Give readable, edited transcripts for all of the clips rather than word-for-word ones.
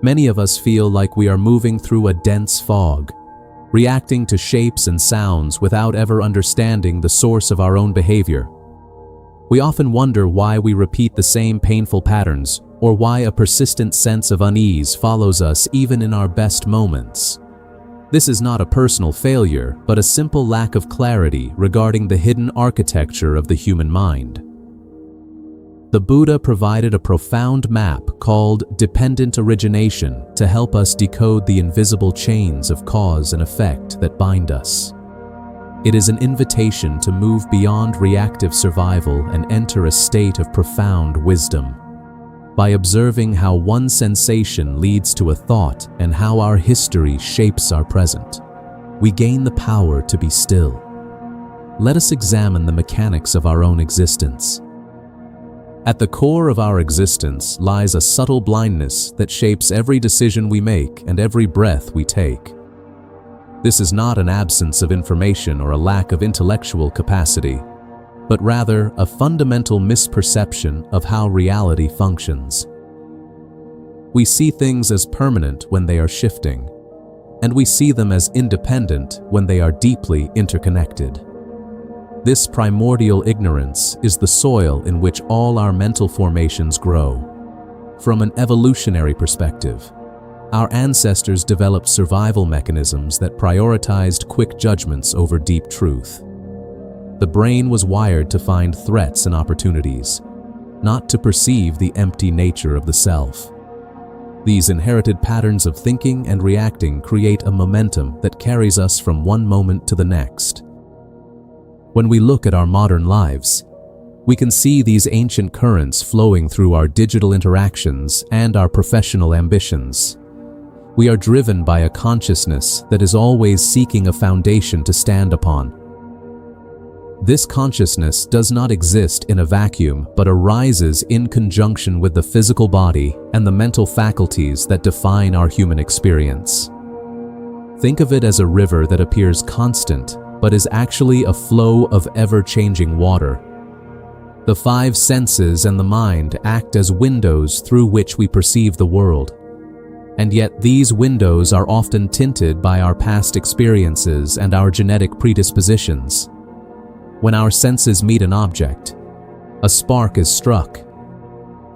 Many of us feel like we are moving through a dense fog, reacting to shapes and sounds without ever understanding the source of our own behavior. We often wonder why we repeat the same painful patterns, or why a persistent sense of unease follows us even in our best moments. This is not a personal failure, but a simple lack of clarity regarding the hidden architecture of the human mind. The Buddha provided a profound map called dependent origination to help us decode the invisible chains of cause and effect that bind us. It is an invitation to move beyond reactive survival and enter a state of profound wisdom. By observing how one sensation leads to a thought and how our history shapes our present, we gain the power to be still. Let us examine the mechanics of our own existence. At the core of our existence lies a subtle blindness that shapes every decision we make and every breath we take. This is not an absence of information or a lack of intellectual capacity, but rather a fundamental misperception of how reality functions. We see things as permanent when they are shifting, and we see them as independent when they are deeply interconnected. This primordial ignorance is the soil in which all our mental formations grow. From an evolutionary perspective, our ancestors developed survival mechanisms that prioritized quick judgments over deep truth. The brain was wired to find threats and opportunities, not to perceive the empty nature of the self. These inherited patterns of thinking and reacting create a momentum that carries us from one moment to the next. When we look at our modern lives, we can see these ancient currents flowing through our digital interactions and our professional ambitions. We are driven by a consciousness that is always seeking a foundation to stand upon. This consciousness does not exist in a vacuum, but arises in conjunction with the physical body and the mental faculties that define our human experience. Think of it as a river that appears constant, but is actually a flow of ever-changing water. The five senses and the mind act as windows through which we perceive the world. And yet these windows are often tinted by our past experiences and our genetic predispositions. When our senses meet an object, a spark is struck.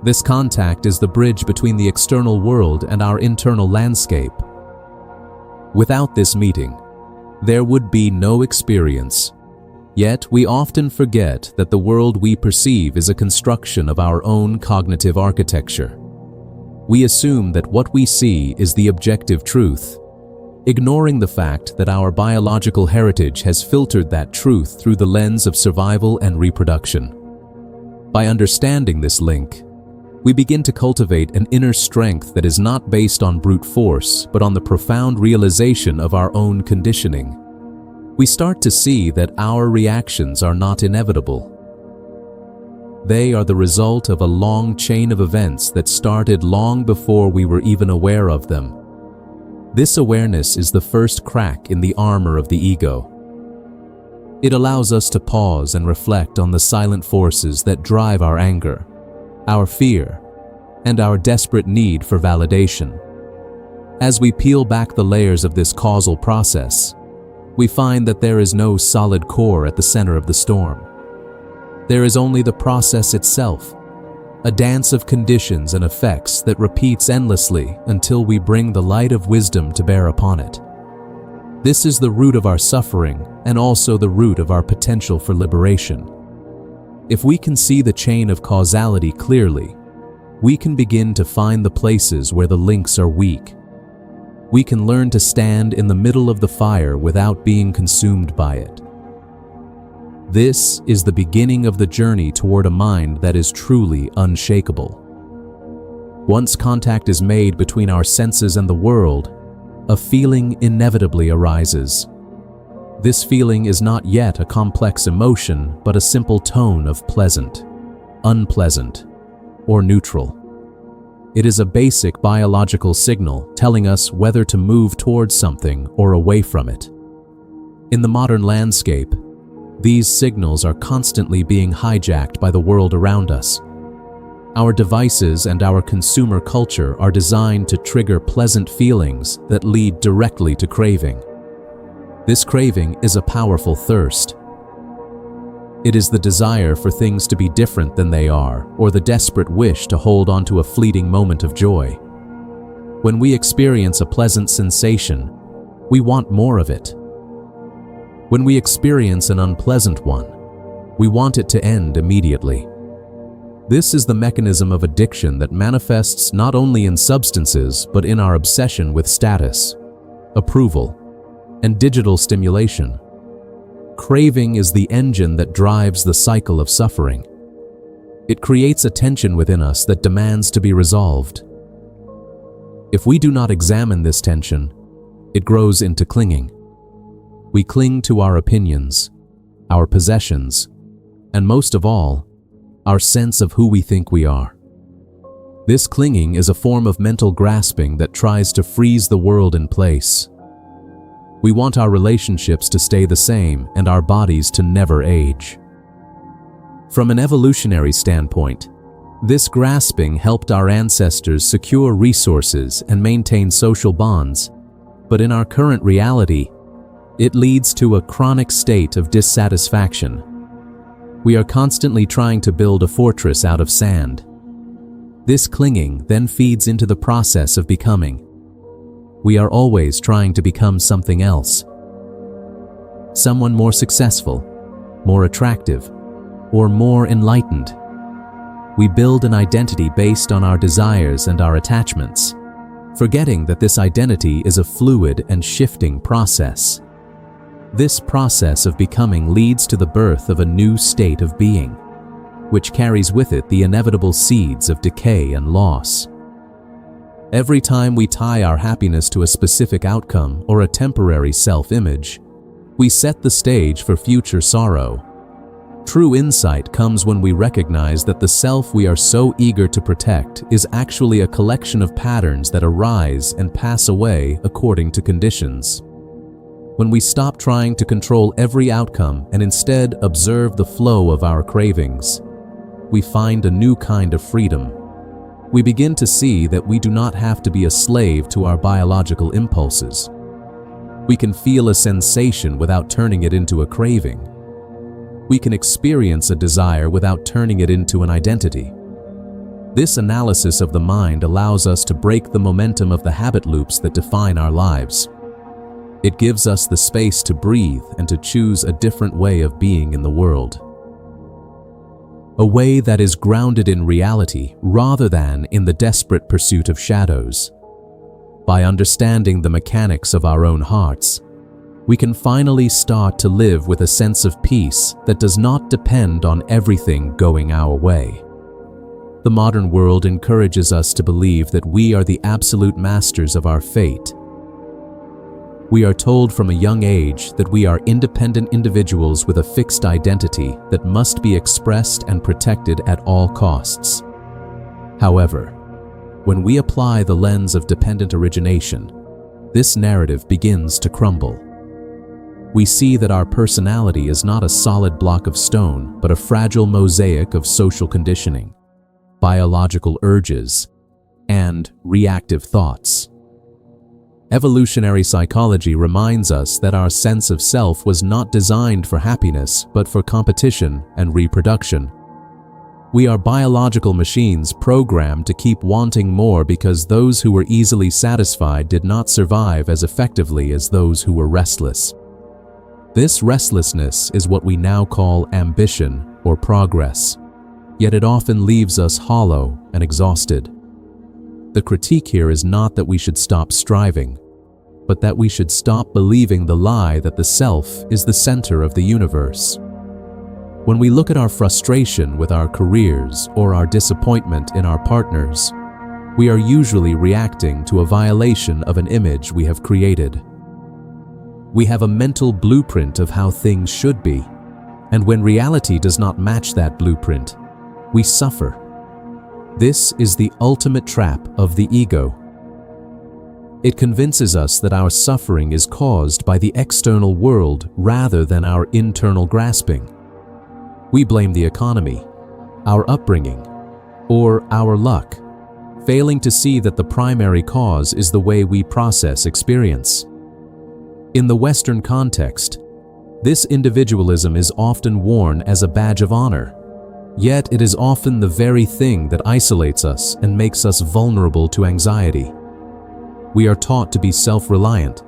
This contact is the bridge between the external world and our internal landscape. Without this meeting, there would be no experience. Yet we often forget that the world we perceive is a construction of our own cognitive architecture. We assume that what we see is the objective truth, ignoring the fact that our biological heritage has filtered that truth through the lens of survival and reproduction. By understanding this link, we begin to cultivate an inner strength that is not based on brute force, but on the profound realization of our own conditioning. We start to see that our reactions are not inevitable. They are the result of a long chain of events that started long before we were even aware of them. This awareness is the first crack in the armor of the ego. It allows us to pause and reflect on the silent forces that drive our anger, our fear, and our desperate need for validation. As we peel back the layers of this causal process, we find that there is no solid core at the center of the storm. There is only the process itself, a dance of conditions and effects that repeats endlessly until we bring the light of wisdom to bear upon it. This is the root of our suffering and also the root of our potential for liberation. If we can see the chain of causality clearly, we can begin to find the places where the links are weak. We can learn to stand in the middle of the fire without being consumed by it. This is the beginning of the journey toward a mind that is truly unshakable. Once contact is made between our senses and the world, a feeling inevitably arises. This feeling is not yet a complex emotion, but a simple tone of pleasant, unpleasant, or neutral. It is a basic biological signal telling us whether to move towards something or away from it. In the modern landscape, these signals are constantly being hijacked by the world around us. Our devices and our consumer culture are designed to trigger pleasant feelings that lead directly to craving. This craving is a powerful thirst. It is the desire for things to be different than they are, or the desperate wish to hold on to a fleeting moment of joy. When we experience a pleasant sensation, we want more of it. When we experience an unpleasant one, we want it to end immediately. This is the mechanism of addiction that manifests not only in substances, but in our obsession with status, approval, and digital stimulation. Craving is the engine that drives the cycle of suffering. It creates a tension within us that demands to be resolved. If we do not examine this tension, it grows into clinging. We cling to our opinions, our possessions, and most of all, our sense of who we think we are. This clinging is a form of mental grasping that tries to freeze the world in place. We want our relationships to stay the same and our bodies to never age. From an evolutionary standpoint, this grasping helped our ancestors secure resources and maintain social bonds, but in our current reality, it leads to a chronic state of dissatisfaction. We are constantly trying to build a fortress out of sand. This clinging then feeds into the process of becoming. We are always trying to become something else. Someone more successful, more attractive, or more enlightened. We build an identity based on our desires and our attachments, forgetting that this identity is a fluid and shifting process. This process of becoming leads to the birth of a new state of being, which carries with it the inevitable seeds of decay and loss. Every time we tie our happiness to a specific outcome or a temporary self-image, we set the stage for future sorrow. True insight comes when we recognize that the self we are so eager to protect is actually a collection of patterns that arise and pass away according to conditions. When we stop trying to control every outcome and instead observe the flow of our cravings, we find a new kind of freedom. We begin to see that we do not have to be a slave to our biological impulses. We can feel a sensation without turning it into a craving. We can experience a desire without turning it into an identity. This analysis of the mind allows us to break the momentum of the habit loops that define our lives. It gives us the space to breathe and to choose a different way of being in the world. A way that is grounded in reality rather than in the desperate pursuit of shadows. By understanding the mechanics of our own hearts, we can finally start to live with a sense of peace that does not depend on everything going our way. The modern world encourages us to believe that we are the absolute masters of our fate. We are told from a young age that we are independent individuals with a fixed identity that must be expressed and protected at all costs. However, when we apply the lens of dependent origination, this narrative begins to crumble. We see that our personality is not a solid block of stone, but a fragile mosaic of social conditioning, biological urges, and reactive thoughts. Evolutionary psychology reminds us that our sense of self was not designed for happiness, but for competition and reproduction. We are biological machines programmed to keep wanting more because those who were easily satisfied did not survive as effectively as those who were restless. This restlessness is what we now call ambition or progress, yet it often leaves us hollow and exhausted. The critique here is not that we should stop striving, but that we should stop believing the lie that the self is the center of the universe. When we look at our frustration with our careers or our disappointment in our partners, we are usually reacting to a violation of an image we have created. We have a mental blueprint of how things should be, and when reality does not match that blueprint, we suffer. This is the ultimate trap of the ego. It convinces us that our suffering is caused by the external world rather than our internal grasping. We blame the economy, our upbringing, or our luck, failing to see that the primary cause is the way we process experience. In the Western context, this individualism is often worn as a badge of honor, yet it is often the very thing that isolates us and makes us vulnerable to anxiety. We are taught to be self-reliant,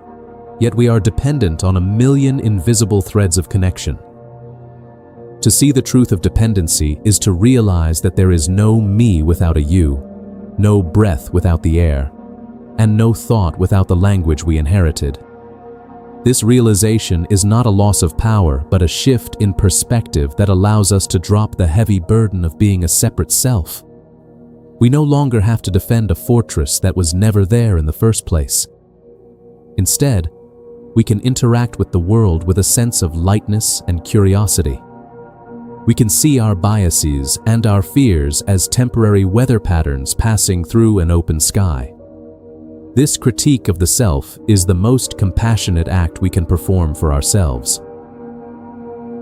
yet we are dependent on a million invisible threads of connection. To see the truth of dependency is to realize that there is no me without a you, no breath without the air, and no thought without the language we inherited. This realization is not a loss of power, but a shift in perspective that allows us to drop the heavy burden of being a separate self. We no longer have to defend a fortress that was never there in the first place. Instead, we can interact with the world with a sense of lightness and curiosity. We can see our biases and our fears as temporary weather patterns passing through an open sky. This critique of the self is the most compassionate act we can perform for ourselves.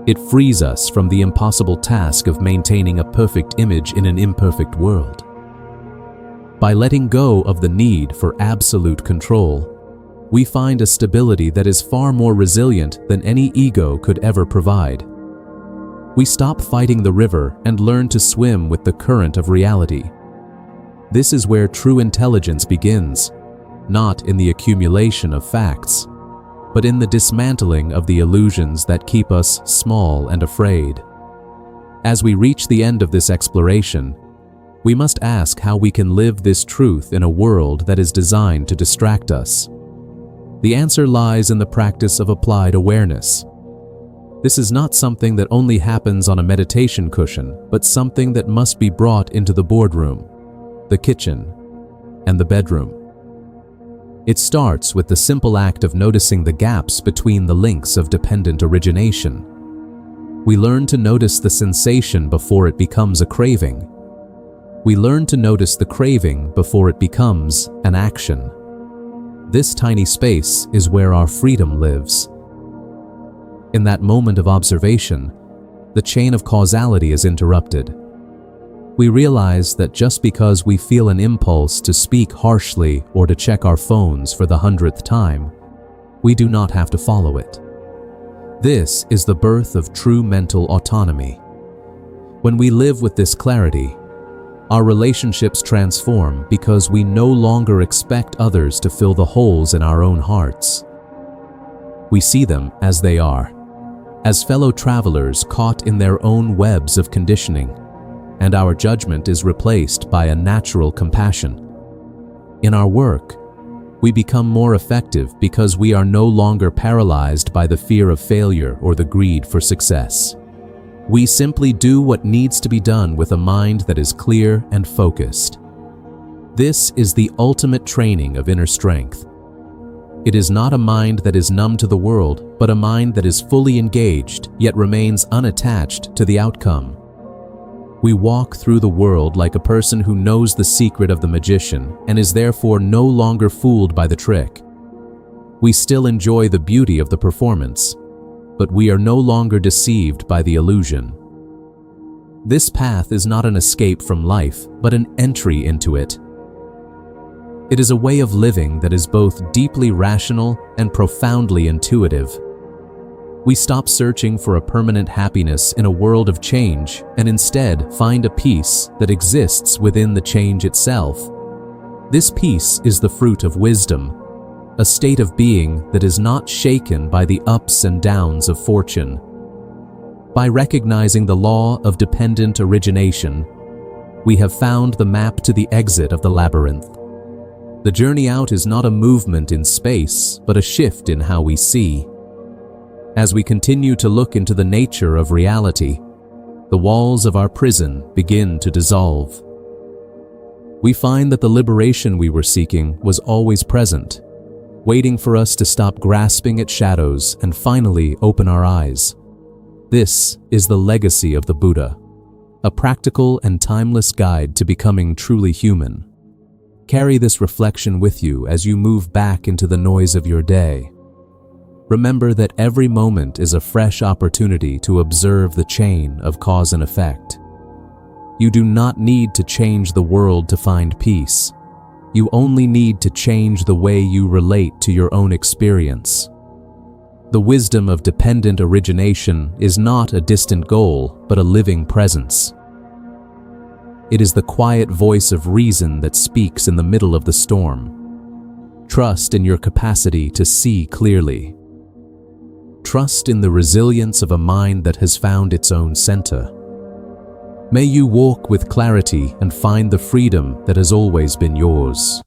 It frees us from the impossible task of maintaining a perfect image in an imperfect world. By letting go of the need for absolute control, we find a stability that is far more resilient than any ego could ever provide. We stop fighting the river and learn to swim with the current of reality. This is where true intelligence begins, not in the accumulation of facts, but in the dismantling of the illusions that keep us small and afraid. As we reach the end of this exploration, we must ask how we can live this truth in a world that is designed to distract us. The answer lies in the practice of applied awareness. This is not something that only happens on a meditation cushion, but something that must be brought into the boardroom, the kitchen, and the bedroom. It starts with the simple act of noticing the gaps between the links of dependent origination. We learn to notice the sensation before it becomes a craving. We learn to notice the craving before it becomes an action. This tiny space is where our freedom lives. In that moment of observation, the chain of causality is interrupted. We realize that just because we feel an impulse to speak harshly or to check our phones for the 100th time, we do not have to follow it. This is the birth of true mental autonomy. When we live with this clarity, our relationships transform because we no longer expect others to fill the holes in our own hearts. We see them as they are, as fellow travelers caught in their own webs of conditioning, and our judgment is replaced by a natural compassion. In our work, we become more effective because we are no longer paralyzed by the fear of failure or the greed for success. We simply do what needs to be done with a mind that is clear and focused. This is the ultimate training of inner strength. It is not a mind that is numb to the world, but a mind that is fully engaged yet remains unattached to the outcome. We walk through the world like a person who knows the secret of the magician and is therefore no longer fooled by the trick. We still enjoy the beauty of the performance, but we are no longer deceived by the illusion. This path is not an escape from life, but an entry into it. It is a way of living that is both deeply rational and profoundly intuitive. We stop searching for a permanent happiness in a world of change and instead find a peace that exists within the change itself. This peace is the fruit of wisdom, a state of being that is not shaken by the ups and downs of fortune. By recognizing the law of dependent origination, we have found the map to the exit of the labyrinth. The journey out is not a movement in space, but a shift in how we see. As we continue to look into the nature of reality, the walls of our prison begin to dissolve. We find that the liberation we were seeking was always present, waiting for us to stop grasping at shadows and finally open our eyes. This is the legacy of the Buddha, a practical and timeless guide to becoming truly human. Carry this reflection with you as you move back into the noise of your day. Remember that every moment is a fresh opportunity to observe the chain of cause and effect. You do not need to change the world to find peace. You only need to change the way you relate to your own experience. The wisdom of dependent origination is not a distant goal, but a living presence. It is the quiet voice of reason that speaks in the middle of the storm. Trust in your capacity to see clearly. Trust in the resilience of a mind that has found its own center. May you walk with clarity and find the freedom that has always been yours.